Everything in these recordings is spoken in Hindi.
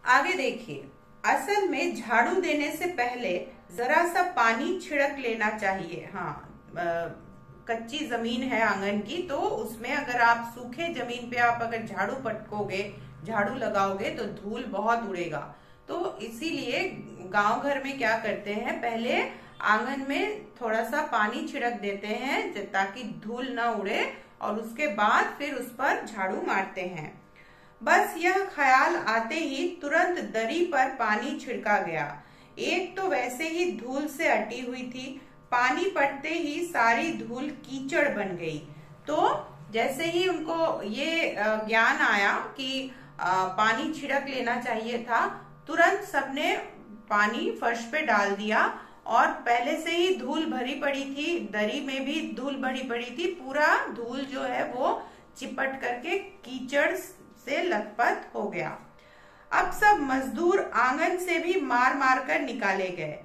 आगे देखिए, असल में झाड़ू देने से पहले जरा सा पानी छिड़क लेना चाहिए। हाँ, कच्ची जमीन है आंगन की, तो उसमें अगर आप सूखे जमीन पे आप अगर झाड़ू पटकोगे, झाड़ू लगाओगे तो धूल बहुत उड़ेगा। तो इसीलिए गांव घर में क्या करते हैं, पहले आंगन में थोड़ा सा पानी छिड़क देते हैं ताकि धूल ना उड़े, और उसके बाद फिर उस पर झाड़ू मारते हैं। बस यह ख्याल आते ही तुरंत दरी पर पानी छिड़का गया। एक तो वैसे ही धूल से अटी हुई थी, पानी पड़ते ही सारी धूल कीचड़ बन गई। तो जैसे ही उनको ये ज्ञान आया कि पानी छिड़क लेना चाहिए था, तुरंत सबने पानी फर्श पे डाल दिया, और पहले से ही धूल भरी पड़ी थी, दरी में भी धूल भरी पड़ी थी, पूरा धूल जो है वो चिपट करके कीचड़ से लथपथ हो गया। अब सब मजदूर आंगन से भी मार मार कर निकाले गए।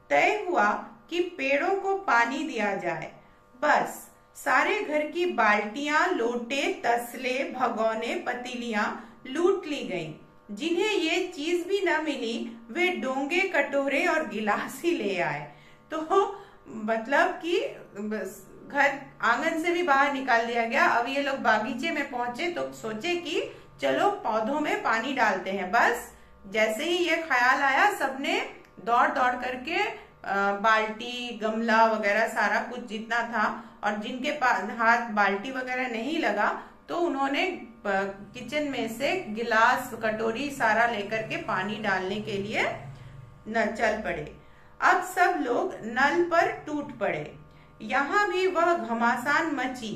तय हुआ कि पेड़ों को पानी दिया जाए। बस सारे घर की बाल्टियां, लोटे, तसले, भगोने, पतीलियां लूट ली गईं। जिन्हें ये चीज भी न मिली वे डोंगे, कटोरे और गिलास ही ले आए। तो मतलब कि घर आंगन से भी बाहर निकाल दिया गया। अब ये लोग बागीचे में पहुंचे तो सोचे कि चलो पौधों में पानी डालते हैं। बस जैसे ही ये ख्याल आया, सबने दौड़ दौड़ करके बाल्टी, गमला वगैरह सारा कुछ जितना था, और जिनके हाथ बाल्टी वगैरह नहीं लगा तो उन्होंने किचन में से गिलास, कटोरी सारा लेकर के पानी डालने के लिए न चल पड़े। अब सब लोग नल पर टूट पड़े। यहाँ भी वह घमासान मची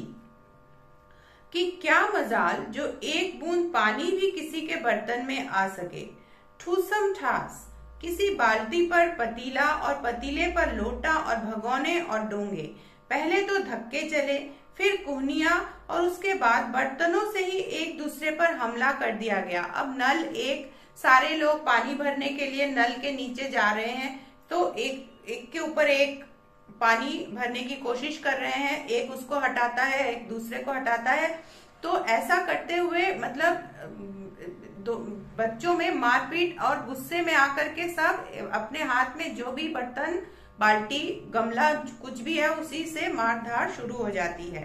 कि क्या मजाल जो एक बूंद पानी भी किसी के बर्तन में आ सके। ठूसम ठास किसी बाल्टी पर पतीला और पतीले पर लोटा और भगोने और डोंगे। पहले तो धक्के चले, फिर कुहनिया, और उसके बाद बर्तनों से ही एक दूसरे पर हमला कर दिया गया। अब नल एक, सारे लोग पानी भरने के लिए नल के नीचे जा रहे हैं, तो एक के ऊपर एक पानी भरने की कोशिश कर रहे हैं। एक उसको हटाता है, एक दूसरे को हटाता है। तो ऐसा करते हुए मतलब बच्चों में मारपीट, और गुस्से में आकर के सब अपने हाथ में जो भी बर्तन, बाल्टी, गमला कुछ भी है उसी से मारधाड़ शुरू हो जाती है।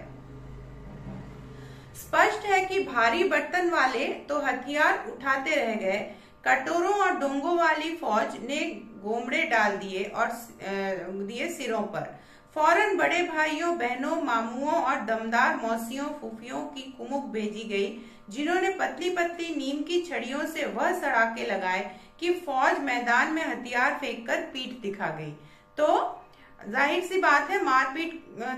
स्पष्ट है कि भारी बर्तन वाले तो हथियार उठाते रह गए। कटोरों और डोंगों वाली फौज ने गोमड़े डाल दिए और दिए सिरों पर। फौरन बड़े भाइयों, बहनों, मामुओं और दमदार मौसियों, फूफियों की कुमुक भेजी गई, जिन्होंने पतली पतली नीम की छड़ियों से वह सड़ाके लगाए कि फौज मैदान में हथियार फेंककर पीठ दिखा गई। तो जाहिर सी बात है, मारपीट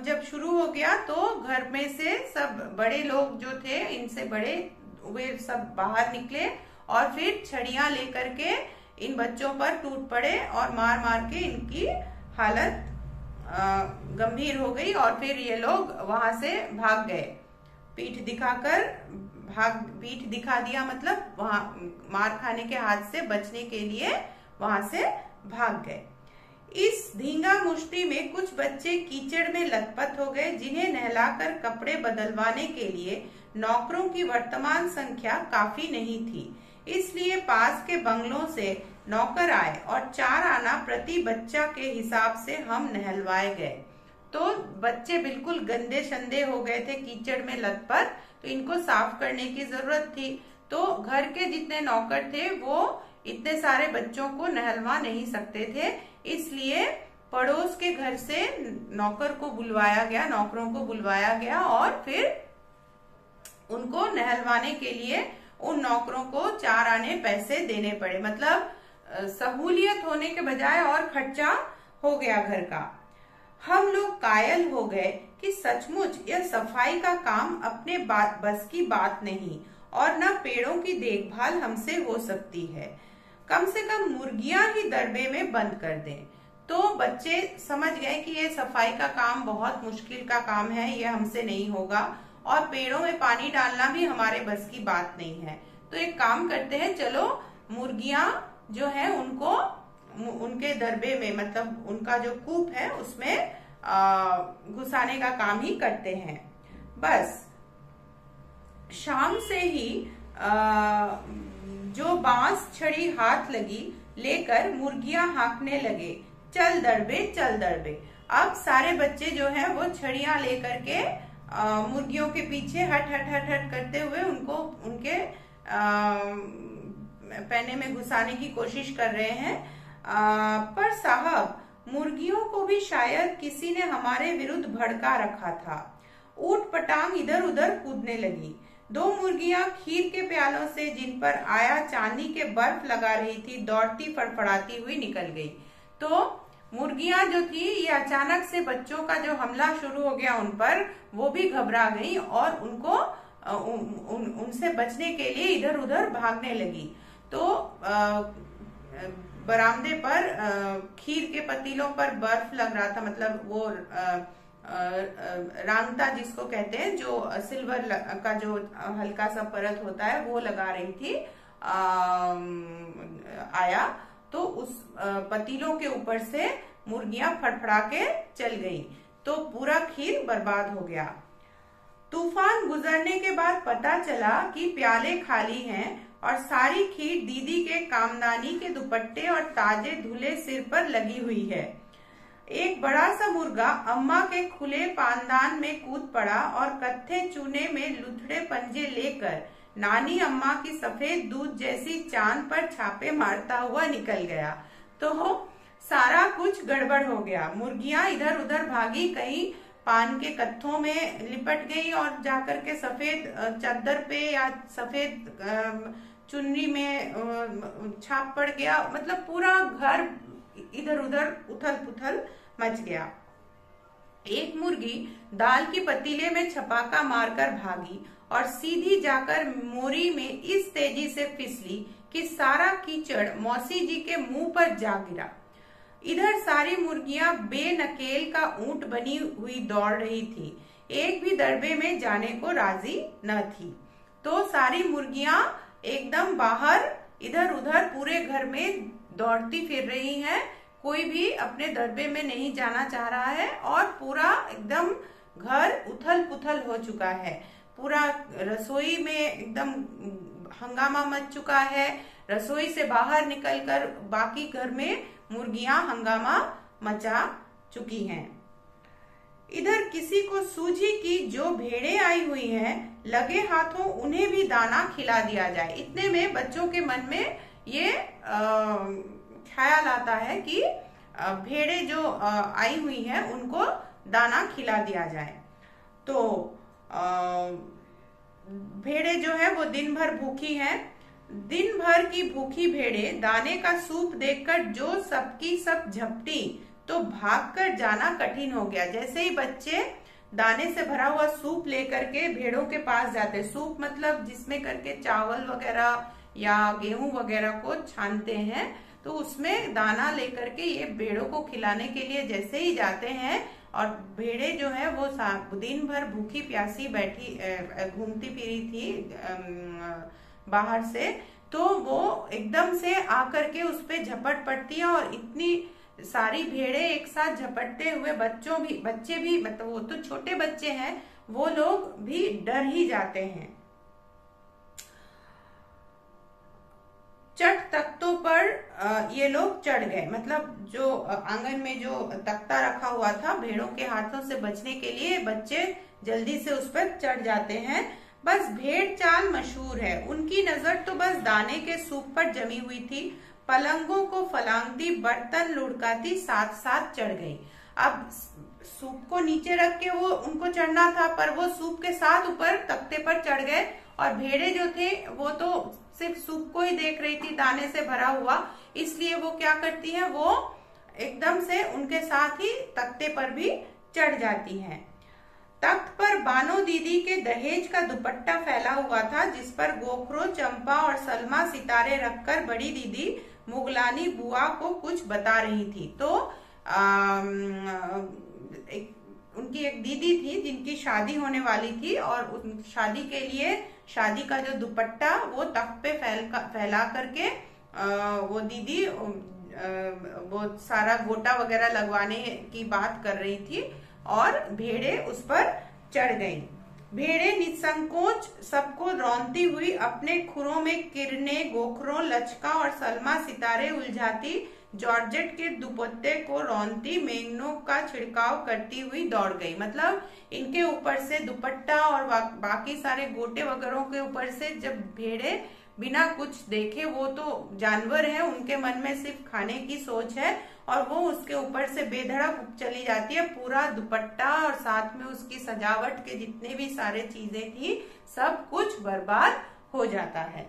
जब शुरू हो गया तो घर में से सब बड़े लोग जो थे, इनसे बड़े, वे सब बाहर निकले और फिर छड़ियां लेकर के इन बच्चों पर टूट पड़े और मार मार के इनकी हालत गंभीर हो गई। और फिर ये लोग वहां से भाग गए। पीठ दिखा दिया, मतलब वहां मार खाने के हाथ से बचने के लिए वहां से भाग गए। इस धींगा मुश्ती में कुछ बच्चे कीचड़ में लथपथ हो गए, जिन्हें नहलाकर कपड़े बदलवाने के लिए नौकरों की वर्तमान संख्या काफी नहीं थी। इसलिए पास के बंगलों से नौकर आए और 4 आना प्रति बच्चा के हिसाब से हम नहलवाए गए। तो बच्चे बिल्कुल गंदे शंदे हो गए थे, कीचड़ में लथपथ, तो इनको साफ करने की जरूरत थी। तो घर के जितने नौकर थे वो इतने सारे बच्चों को नहलवा नहीं सकते थे, इसलिए पड़ोस के घर से नौकरों को बुलवाया गया और फिर उनको नहलवाने के लिए उन नौकरों को 4 आने पैसे देने पड़े। मतलब सहूलियत होने के बजाय और खर्चा हो गया घर का। हम लोग कायल हो गए कि सचमुच यह सफाई का काम अपने बस की बात नहीं, और न पेड़ों की देखभाल हमसे हो सकती है। कम से कम मुर्गियां ही दरबे में बंद कर दें। तो बच्चे समझ गए कि ये सफाई का काम बहुत मुश्किल का काम है, ये हमसे नहीं होगा, और पेड़ों में पानी डालना भी हमारे बस की बात नहीं है। तो एक काम करते हैं, चलो मुर्गियां जो है उनको उनके दरबे में, मतलब उनका जो कूप है उसमें घुसाने का काम ही करते हैं। बस शाम से ही जो बांस छड़ी हाथ लगी लेकर मुर्गियां हाँकने लगे, चल दड़बे चल दड़बे। अब सारे बच्चे जो है वो छड़ियां लेकर के मुर्गियों के पीछे हट हट हट हट करते हुए उनको उनके पैने में घुसाने की कोशिश कर रहे हैं। पर साहब, मुर्गियों को भी शायद किसी ने हमारे विरुद्ध भड़का रखा था। ऊट पटांग इधर उधर कूदने लगी। दो मुर्गियां खीर के प्यालों से, जिन पर आया चांदी के बर्फ लगा रही थी, दौड़ती फड़फड़ाती हुई निकल गई। तो मुर्गियां जो थी ये अचानक से बच्चों का जो हमला शुरू हो गया उन पर, वो भी घबरा गई और उनको उनसे बचने के लिए इधर उधर भागने लगी। तो बरामदे पर खीर के पतीलों पर बर्फ लग रहा था, मतलब वो रांगता जिसको कहते हैं, जो सिल्वर का जो हल्का सा परत होता है वो लगा रही थी आया। तो उस पतीलों के ऊपर से मुर्गियां फड़फड़ा के चल गई, तो पूरा खीर बर्बाद हो गया। तूफान गुजरने के बाद पता चला कि प्याले खाली हैं और सारी खीर दीदी के कामदानी के दुपट्टे और ताजे धुले सिर पर लगी हुई है। एक बड़ा सा मुर्गा अम्मा के खुले पानदान में कूद पड़ा और कत्थे चूने में लुथड़े पंजे लेकर नानी अम्मा की सफेद दूध जैसी चांद पर छापे मारता हुआ निकल गया। तो सारा कुछ गड़बड़ हो गया। मुर्गियां इधर उधर भागी, कहीं पान के कत्थों में लिपट गई और जाकर के सफेद चादर पे या सफेद चुन्नी में छाप पड़ गया। मतलब पूरा घर इधर उधर उथल पुथल मच गया। एक मुर्गी दाल की पतीले में छपाका मारकर भागी और सीधी जाकर मोरी में इस तेजी से फिसली कि सारा कीचड़ मौसी जी के मुंह पर जा गिरा। इधर सारी मुर्गियां बेनकेल का ऊंट बनी हुई दौड़ रही थी, एक भी दड़बे में जाने को राजी न थी। तो सारी मुर्गियां एकदम बाहर इधर उधर पूरे घर में दौड़ती फिर रही हैं, कोई भी अपने दड़बे में नहीं जाना चाह रहा है और पूरा एकदम घर उथल पुथल हो चुका है। पूरा रसोई में एकदम हंगामा मच चुका है। रसोई से बाहर निकलकर बाकी घर में मुर्गियां हंगामा मचा चुकी हैं। इधर किसी को सूझी कि जो भेड़ें आई हुई हैं, लगे हाथों उन्हें भी दाना खिला दिया जाए। इतने में बच्चों के मन में ये ख्याल आता है कि भेड़ें जो आई हुई हैं उनको दाना खिला दिया जाए। तो भेड़ें जो है वो दिन भर भूखी हैं। दिन भर की भूखी भेड़ें दाने का सूप देखकर जो सबकी सब झपटी, तो भागकर जाना कठिन हो गया। जैसे ही बच्चे दाने से भरा हुआ सूप लेकर के भेड़ों के पास जाते, सूप मतलब जिसमें करके चावल वगैरह या गेहूं वगैरह को छानते हैं, तो उसमें दाना लेकर के ये भेड़ों को खिलाने के लिए जैसे ही जाते हैं और भेड़ें जो है वो दिन भर भूखी प्यासी बैठी घूमती फिरी थी बाहर से, तो वो एकदम से आकर के उस पे झपट पड़ती है और इतनी सारी भेड़ें एक साथ झपटते हुए बच्चे भी मतलब वो तो छोटे बच्चे हैं, वो लोग भी डर ही जाते हैं। चट तख्तों पर ये लोग चढ़ गए, मतलब जो आंगन में जो तख्ता रखा हुआ था भेड़ों के हाथों से बचने के लिए बच्चे जल्दी से उस पर चढ़ जाते हैं। बस भेड़ चाल मशहूर है, उनकी नजर तो बस दाने के सूप पर जमी हुई थी। पलंगों को फलांगती, बर्तन लुढ़काती साथ साथ चढ़ गई। अब सूप को नीचे रख के वो उनको चढ़ना था, पर वो सूप के साथ ऊपर तख्ते पर चढ़ गए और भेड़े जो थे वो तो सिर्फ सूप को ही देख रही थी दाने से भरा हुआ, इसलिए वो क्या करती हैं, वो एकदम से उनके साथ ही तख्ते पर भी चढ़ जाती हैं। तख्त पर बानो दीदी के दहेज का दुपट्टा फैला हुआ था, जिस पर गोखरो, चंपा और सलमा सितारे रखकर बड़ी दीदी मुगलानी बुआ को कुछ बता रही थी। तो उनकी एक दीदी थी जिनकी शादी होने वाली थी और उन शादी के लिए शादी का जो दुपट्टा वो तख्त पे फैला करके वो दीदी वो सारा गोटा वगैरह लगवाने की बात कर रही थी और भेड़े उस पर चढ़ गईं। भेड़े निसंकोच सबको रौंदती हुई अपने खुरों में किरणें, गोखरों, लचका और सलमा सितारे उलझाती, जॉर्जेट के दुपट्टे को रौंदती, मेंगनों का छिड़काव करती हुई दौड़ गई। मतलब इनके ऊपर से दुपट्टा और बाकी सारे गोटे वगैरह के ऊपर से जब भेड़े बिना कुछ देखे, वो तो जानवर है, उनके मन में सिर्फ खाने की सोच है, और वो उसके ऊपर से बेधड़क चली जाती है। पूरा दुपट्टा और साथ में उसकी सजावट के जितने भी सारे चीजें थी, सब कुछ बर्बाद हो जाता है।